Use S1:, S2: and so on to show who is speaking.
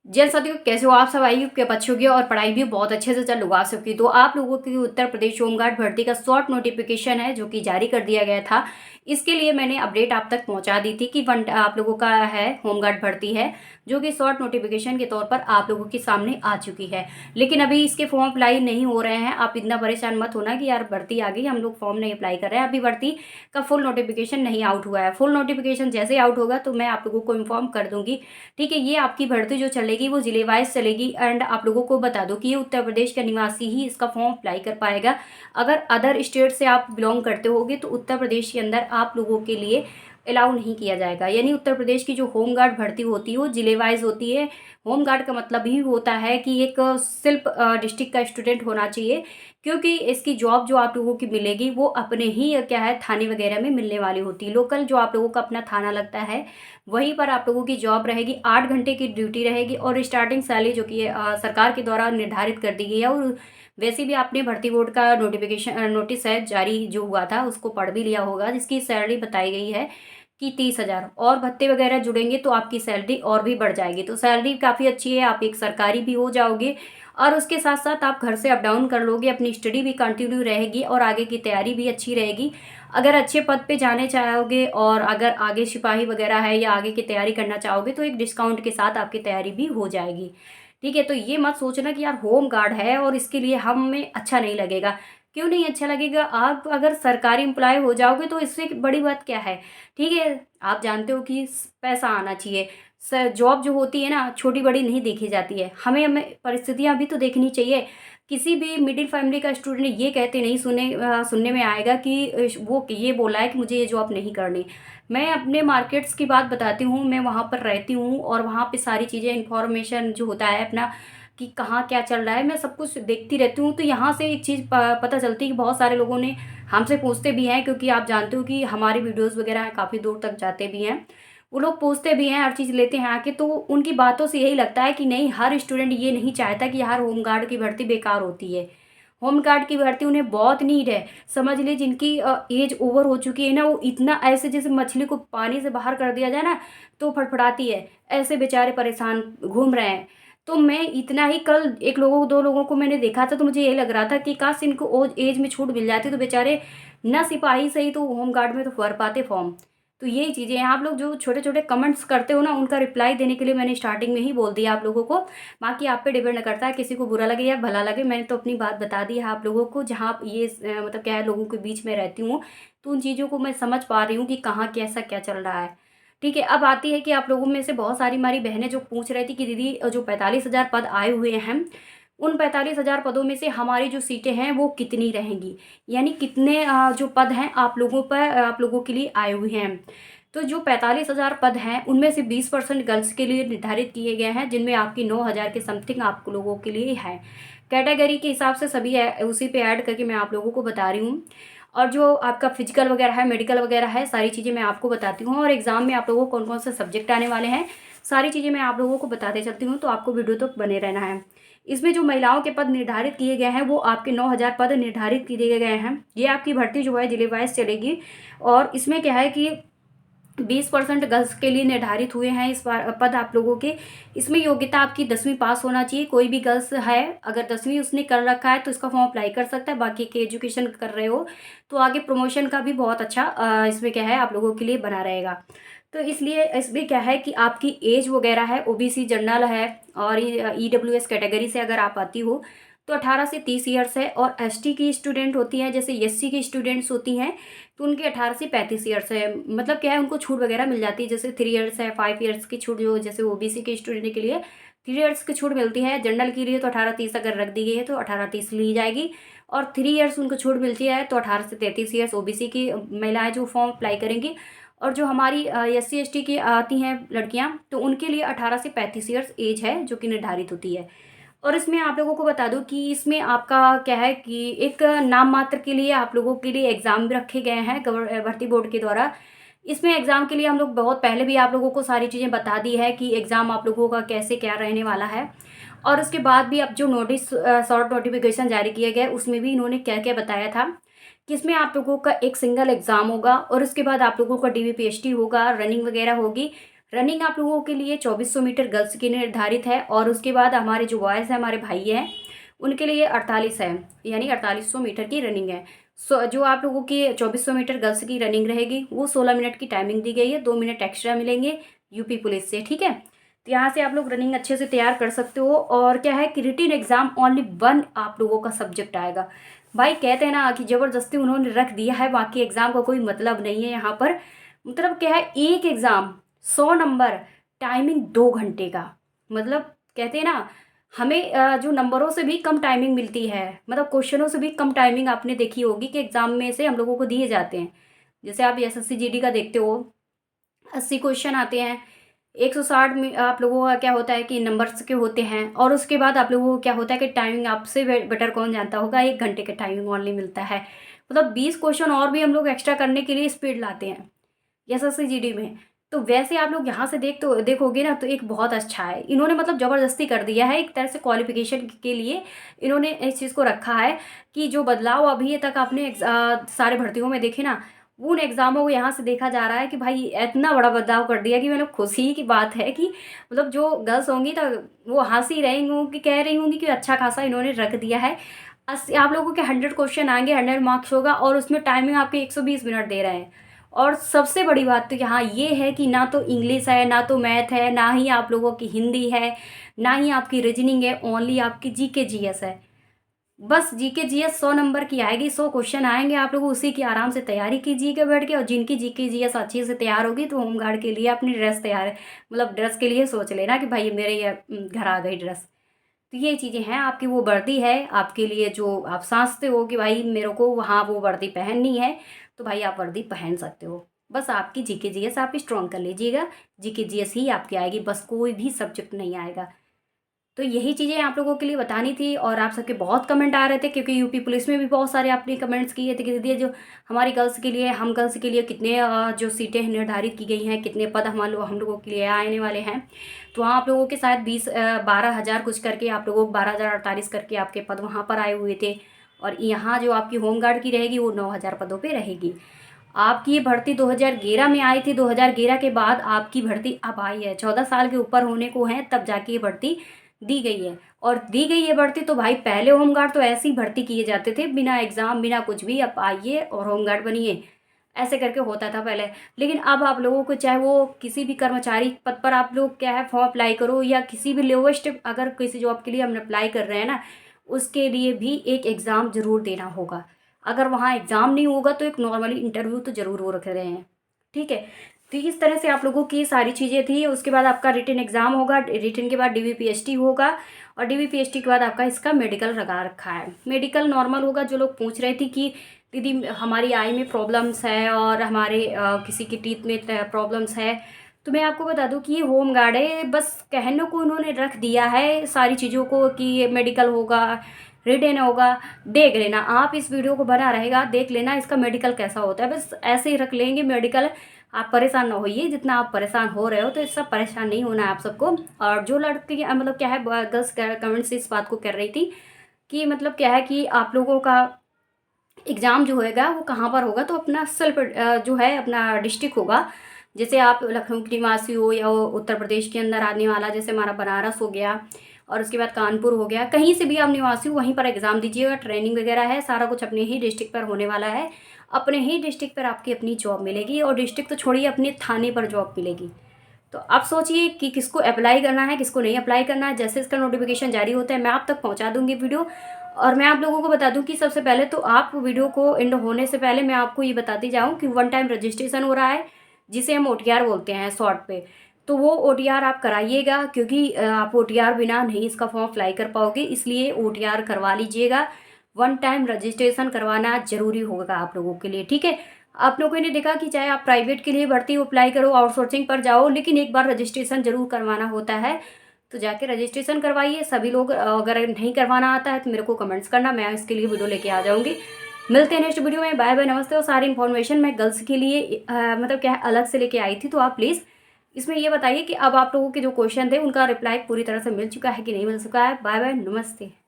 S1: जय साथियों, कैसे हो आप सब। आई के बच्चे होगी और पढ़ाई भी बहुत अच्छे से चल रहा है सबकी। तो आप लोगों की उत्तर प्रदेश होमगार्ड भर्ती का शॉर्ट नोटिफिकेशन है जो कि जारी कर दिया गया था। इसके लिए मैंने अपडेट आप तक पहुंचा दी थी कि वन आप लोगों का है होमगार्ड भर्ती है, जो कि शॉर्ट नोटिफिकेशन के तौर पर आप लोगों के सामने आ चुकी है। लेकिन अभी इसके फॉर्म अप्लाई नहीं हो रहे हैं। आप इतना परेशान मत होना कि यार भर्ती आ गई, हम लोग फॉर्म नहीं अप्लाई कर रहे हैं। अभी भर्ती का फुल नोटिफिकेशन नहीं आउट हुआ है। फुल नोटिफिकेशन जैसे आउट होगा तो मैं आप लोगों को इन्फॉर्म कर दूंगी। ठीक है, ये आपकी भर्ती जो चलेगी वो जिले वाइज चलेगी। एंड आप लोगों को बता दो कि ये उत्तर प्रदेश का निवासी ही इसका फॉर्म अप्लाई कर पाएगा। अगर अदर स्टेट से आप बिलोंग करते होगे तो उत्तर प्रदेश के अंदर आप लोगों के लिए अलाउ नहीं किया जाएगा। यानी उत्तर प्रदेश की जो होमगार्ड भर्ती होती है वो जिले वाइज होती है। होमगार्ड का मतलब ही होता है कि एक सिर्फ डिस्ट्रिक्ट का स्टूडेंट होना चाहिए, क्योंकि इसकी जॉब जो आप लोगों की मिलेगी वो अपने ही क्या है थाने वगैरह में मिलने वाली होती है। लोकल जो आप लोगों का अपना थाना लगता है वहीं पर आप लोगों की जॉब रहेगी। 8 घंटे की ड्यूटी रहेगी और स्टार्टिंग सैलरी जो कि सरकार के द्वारा निर्धारित कर दी गई है। और वैसे भी आपने भर्ती बोर्ड का नोटिफिकेशन नोटिस है जारी जो हुआ था उसको पढ़ भी लिया होगा, जिसकी सैलरी बताई गई है कि 30,000 और भत्ते वगैरह जुड़ेंगे तो आपकी सैलरी और भी बढ़ जाएगी। तो सैलरी काफ़ी अच्छी है, आप एक सरकारी भी हो जाओगे और उसके साथ साथ आप घर से अप डाउन कर लोगे। अपनी स्टडी भी कंटिन्यू रहेगी और आगे की तैयारी भी अच्छी रहेगी। अगर अच्छे पद पे जाने चाहोगे और अगर आगे सिपाही वगैरह है या आगे की तैयारी करना चाहोगे तो एक डिस्काउंट के साथ आपकी तैयारी भी हो जाएगी। ठीक है, तो ये मत सोचना कि यार होम गार्ड है और इसके लिए हमें अच्छा नहीं लगेगा। क्यों नहीं अच्छा लगेगा? आप अगर सरकारी एम्प्लॉय हो जाओगे तो इससे बड़ी बात क्या है। ठीक है, आप जानते हो कि पैसा आना चाहिए। जॉब जो होती है ना छोटी बड़ी नहीं देखी जाती है। हमें हमें परिस्थितियां भी तो देखनी चाहिए। किसी भी मिडिल फैमिली का स्टूडेंट ये कहते नहीं सुनने में आएगा कि वो ये बोला है कि मुझे ये जॉब नहीं करनी। मैं अपने मार्केट्स की बात बताती हूँ, मैं वहाँ पर रहती हूँ और वहाँ पे सारी चीज़ें इन्फॉर्मेशन जो होता है अपना कि कहाँ क्या चल रहा है मैं सब कुछ देखती रहती हूँ। तो यहाँ से एक चीज़ पता चलती है कि बहुत सारे लोगों ने हमसे पूछते भी हैं, क्योंकि आप जानते हो कि हमारे वीडियोज़ वगैरह काफ़ी दूर तक जाते भी हैं। वो लोग पूछते भी हैं, हर चीज़ लेते हैं आके। तो उनकी बातों से यही लगता है कि नहीं, हर स्टूडेंट ये नहीं चाहता कि हर होमगार्ड की भर्ती बेकार होती है। होमगार्ड की भर्ती उन्हें बहुत नीड है। समझ लीजिए जिनकी एज ओवर हो चुकी है ना, वो इतना ऐसे जैसे मछली को पानी से बाहर कर दिया जाए ना तो फड़फड़ाती है, ऐसे बेचारे परेशान घूम रहे हैं। तो मैं इतना ही कल एक लोगों दो लोगों को मैंने देखा था तो मुझे यही लग रहा था कि काश इनको एज में छूट मिल जाती तो बेचारे न सिपाही सही तो होमगार्ड में तो भर पाते फॉर्म। तो यही चीज़ें हैं। आप लोग जो छोटे छोटे कमेंट्स करते हो ना उनका रिप्लाई देने के लिए मैंने स्टार्टिंग में ही बोल दिया आप लोगों को। बाकी आप पे डिपेंड करता है, किसी को बुरा लगे या भला लगे। मैंने तो अपनी बात बता दी है आप लोगों को। जहाँ आप ये मतलब क्या है लोगों के बीच में रहती हूँ तो उन चीज़ों को मैं समझ पा रही हूँ कि कहाँ कैसा क्या चल रहा है। ठीक है, अब आती है कि आप लोगों में से बहुत सारी हमारी बहनें जो पूछ रही थी कि दीदी जो 45,000 पद आए हुए हैं उन 45,000 पदों में से हमारी जो सीटें हैं वो कितनी रहेंगी, यानी कितने जो पद हैं आप लोगों पर आप लोगों के लिए आए हुए हैं। तो जो 45,000 पद हैं उनमें से 20% गर्ल्स के लिए निर्धारित किए गए हैं, जिनमें आपकी 9,000 के समथिंग आप लोगों के लिए है। कैटेगरी के हिसाब से सभी उसी पे ऐड करके मैं आप लोगों को बता रही हूँ। और जो आपका फिजिकल वगैरह है, मेडिकल वगैरह है, सारी चीज़ें मैं आपको बताती हूँ। और एग्जाम में आप लोगों को कौन कौन से सब्जेक्ट आने वाले हैं सारी चीज़ें मैं आप लोगों को बताते चलती हूँ, तो आपको वीडियो तक बने रहना है। इसमें जो महिलाओं के पद निर्धारित किए गए हैं वो आपके 9,000 पद निर्धारित किए गए हैं। ये आपकी भर्ती जो है जिले वाइज चलेगी। और इसमें क्या है कि 20% गर्ल्स के लिए निर्धारित हुए हैं इस बार पद आप लोगों के। इसमें योग्यता आपकी 10वीं पास होना चाहिए। कोई भी गर्ल्स है अगर 10वीं उसने कर रखा है तो इसका फॉर्म अप्लाई कर सकता है। बाकी के एजुकेशन कर रहे हो तो आगे प्रमोशन का भी बहुत अच्छा इसमें क्या है आप लोगों के लिए बना रहेगा। तो इसलिए इसमें क्या है कि आपकी एज वगैरह है, ओबीसी जनरल है और ईडब्ल्यूएस कैटेगरी से अगर आप आती हो तो 18 से 30 ईयर्स है। और एसटी की स्टूडेंट होती हैं, जैसे एससी की स्टूडेंट्स होती हैं तो उनके 18 से 35 ईयर्स है। मतलब क्या है उनको छूट वगैरह मिल जाती है, जैसे 3 ईयर्स है, 5 ईयर्स की छूट जो जैसे ओबीसी के स्टूडेंट के लिए 3 ईयर्स की छूट मिलती है। जनरल के लिए तो 18-30 अगर रख दी गई है तो 18-30 ली जाएगी। और 3 ईयर्स उनको छूट मिलती है तो 18 से 33 ईयर्स ओबीसी की महिलाएं जो फॉर्म अप्लाई करेंगी। और जो हमारी एससी एसटी की आती हैं लड़कियां तो उनके लिए 18 से 35 ईयर्स एज है जो कि निर्धारित होती है। और इसमें आप लोगों को बता दूं कि इसमें आपका क्या है कि एक नाम मात्र के लिए आप लोगों के लिए एग्ज़ाम भी रखे गए हैं भर्ती बोर्ड के द्वारा। इसमें एग्ज़ाम के लिए हम लोग बहुत पहले भी आप लोगों को सारी चीज़ें बता दी है कि एग्ज़ाम आप लोगों का कैसे क्या रहने वाला है। और उसके बाद भी अब जो नोटिस शॉर्ट नोटिफिकेशन जारी किया गया उसमें भी इन्होंने क्या क्या बताया था कि इसमें आप लोगों का एक सिंगल एग्ज़ाम होगा और उसके बाद आप लोगों का डीवीपीएसटी होगा, रनिंग वगैरह होगी। रनिंग आप लोगों के लिए 2400 मीटर गर्ल्स की निर्धारित है, और उसके बाद हमारे जो बॉयज़ हैं, हमारे भाई हैं, उनके लिए 48 है, यानी 4800 मीटर की रनिंग है। जो आप लोगों की 2400 मीटर गर्ल्स की रनिंग रहेगी वो 16 मिनट की टाइमिंग दी गई है, 2 मिनट एक्स्ट्रा मिलेंगे यूपी पुलिस से, ठीक है। तो यहाँ से आप लोग रनिंग अच्छे से तैयार कर सकते हो। और क्या है कि रिटिन एग्जाम ओनली 1 आप लोगों का सब्जेक्ट आएगा। भाई कहते हैं ना कि ज़बरदस्ती उन्होंने रख दिया है, बाकी एग्ज़ाम का कोई मतलब नहीं है यहाँ पर। मतलब क्या है, एक एग्ज़ाम 100 नंबर, टाइमिंग 2 घंटे का। मतलब कहते हैं ना, हमें जो नंबरों से भी कम टाइमिंग मिलती है, मतलब क्वेश्चनों से भी कम टाइमिंग आपने देखी होगी कि एग्ज़ाम में से हम लोगों को दिए जाते हैं। जैसे आप एसएससी जीडी का देखते हो, 80 क्वेश्चन आते हैं, 160 में आप लोगों का क्या होता है कि नंबर्स के होते हैं, और उसके बाद आप लोगों को क्या होता है कि टाइमिंग आपसे बेटर कौन जानता होगा, 1 घंटे का टाइमिंग ओनली मिलता है। मतलब 20 क्वेश्चन और भी हम लोग एक्स्ट्रा करने के लिए स्पीड लाते हैं एसएससी जीडी में। तो वैसे आप लोग यहाँ से देखोगे ना, तो एक बहुत अच्छा है, इन्होंने मतलब ज़बरदस्ती कर दिया है एक तरह से क्वालिफिकेशन के लिए। इन्होंने इस चीज़ को रखा है कि जो बदलाव अभी तक आपने सारे भर्तियों में देखे ना, उन एग्ज़ामों को यहाँ से देखा जा रहा है कि भाई इतना बड़ा बदलाव कर दिया कि मतलब खुशी की बात है कि मतलब जो गर्ल्स होंगी तो वो हंसी रही होंगी, कह रही होंगी कि अच्छा खासा इन्होंने रख दिया है। आप लोगों के 100 क्वेश्चन आएंगे, 100 मार्क्स होगा, और उसमें टाइमिंग आपके 120 मिनट दे रहे हैं। और सबसे बड़ी बात तो यहाँ ये है कि ना तो इंग्लिश है, ना तो मैथ है, ना ही आप लोगों की हिंदी है, ना ही आपकी रीजनिंग है, ओनली आपकी जीके जीएस है। बस जीके जीएस 100 नंबर की आएगी, 100 क्वेश्चन आएंगे, आप लोग उसी की आराम से तैयारी कीजिएगा बैठ के। और जिनकी जीके जीएस अच्छे से तैयार होगी तो होमगार्ड के लिए अपनी ड्रेस तैयार, मतलब ड्रेस के लिए सोच लेना कि भाई मेरे ये घर आ गई ड्रेस। तो ये चीज़ें हैं, आपकी वो वर्दी है आपके लिए, जो आप समझते हो कि भाई मेरे को वहाँ वो वर्दी पहननी है, तो भाई आप वर्दी पहन सकते हो। बस आपकी जीके जीएस आप स्ट्रॉन्ग कर लीजिएगा, जीके जीएस ही आपकी आएगी, बस कोई भी सब्जेक्ट नहीं आएगा। तो यही चीज़ें आप लोगों के लिए बतानी थी। और आप सबके बहुत कमेंट आ रहे थे, क्योंकि यूपी पुलिस में भी बहुत सारे आपने कमेंट्स किए थे कि दीदी जो हमारी गर्ल्स के लिए, हम गर्ल्स के लिए कितने जो सीटें निर्धारित की गई हैं, कितने पद हम लोगों के लिए आने वाले हैं। तो वहाँ आप लोगों के शायद 12,000 कुछ करके, आप लोगों को 12,048 करके आपके पद वहाँ पर आए हुए थे। और यहाँ जो आपकी होमगार्ड की रहेगी वो 9,000 पदों पर रहेगी। आपकी ये भर्ती 2011 में आई थी, 2011 के बाद आपकी भर्ती अब आई है। 14 साल के ऊपर होने को हैं तब जाके ये भर्ती दी गई है। और दी गई है भर्ती, तो भाई पहले होमगार्ड तो ऐसे ही भर्ती किए जाते थे, बिना एग्ज़ाम बिना कुछ भी, अब आइए और होमगार्ड बनिए, ऐसे करके होता था पहले। लेकिन अब आप लोगों को चाहे वो किसी भी कर्मचारी पद पर आप लोग क्या है फॉर्म अप्लाई करो, या किसी भी लोवेस्ट अगर किसी जॉब के लिए हम अप्लाई कर रहे हैं ना, उसके लिए भी एक एग्ज़ाम ज़रूर देना होगा। अगर वहाँ एग्ज़ाम नहीं होगा तो एक नॉर्मली इंटरव्यू तो ज़रूर वो रख रहे हैं, ठीक है। तो इस तरह से आप लोगों की सारी चीज़ें थी। उसके बाद आपका रिटन एग्ज़ाम होगा, रिटन के बाद डीवीपीएसटी होगा, और डीवीपीएसटी के बाद आपका इसका मेडिकल लगा रखा है। मेडिकल नॉर्मल होगा। जो लोग पूछ रहे थे कि दीदी हमारी आई में प्रॉब्लम्स है और हमारे किसी की टीथ में प्रॉब्लम्स है, तो मैं आपको बता दूं कि ये होम गार्ड है, बस कहने को उन्होंने रख दिया है सारी चीज़ों को कि ये मेडिकल होगा, रिटन होगा। देख लेना आप, इस वीडियो को बना रहेगा, देख लेना इसका मेडिकल कैसा होता है, बस ऐसे ही रख लेंगे मेडिकल। आप परेशान ना होइए, जितना आप परेशान हो रहे हो तो इससे परेशान नहीं होना है आप सबको। और जो लड़की मतलब क्या है, गर्ल्स कमेंट से इस बात को कर रही थी कि मतलब क्या है कि आप लोगों का एग्ज़ाम जो होएगा वो कहाँ पर होगा, तो अपना सेल्फ जो है अपना डिस्ट्रिक्ट होगा। जैसे आप लखनऊ की निवासी हो या उत्तर प्रदेश के अंदर आने वाला, जैसे हमारा बनारस हो गया और उसके बाद कानपुर हो गया, कहीं से भी आप निवासी हो वहीं पर एग्ज़ाम दीजिएगा। ट्रेनिंग वगैरह है, सारा कुछ अपने ही डिस्ट्रिक्ट पर होने वाला है। अपने ही डिस्ट्रिक्ट पर आपकी अपनी जॉब मिलेगी, और डिस्ट्रिक्ट तो छोड़िए अपने थाने पर जॉब मिलेगी। तो आप सोचिए कि किसको अप्लाई करना है, किसको नहीं अप्लाई करना है। जैसे इसका नोटिफिकेशन जारी होता है मैं आप तक पहुंचा दूंगी वीडियो। और मैं आप लोगों को बता दूं कि सबसे पहले तो आप वीडियो को एंड होने से पहले मैं आपको ये बताती जाऊं कि 1 टाइम रजिस्ट्रेशन हो रहा है, जिसे हम ओटीआर बोलते हैं शॉर्ट पे। तो वो ओटीआर आप कराइएगा, क्योंकि आप ओटीआर बिना नहीं इसका फॉर्म अप्लाई कर पाओगे, इसलिए ओटीआर करवा लीजिएगा। 1 टाइम रजिस्ट्रेशन करवाना जरूरी होगा आप लोगों के लिए, ठीक है। आप लोगों ने देखा कि चाहे आप प्राइवेट के लिए भर्ती अप्लाई करो, आउटसोर्सिंग पर जाओ, लेकिन एक बार रजिस्ट्रेशन जरूर करवाना होता है। तो जाके रजिस्ट्रेशन करवाइए सभी लोग। अगर नहीं करवाना आता है तो मेरे को कमेंट्स करना, मैं इसके लिए वीडियो लेके आ जाऊंगी। मिलते हैं नेक्स्ट वीडियो में। बाय बाय, नमस्ते। और सारी इन्फॉर्मेशन मैं गर्ल्स के लिए मतलब क्या है अलग से लेके आई थी, तो आप प्लीज़ इसमें ये बताइए कि अब आप लोगों के जो क्वेश्चन थे उनका रिप्लाई पूरी तरह से मिल चुका है कि नहीं मिल चुका है। बाय बाय, नमस्ते।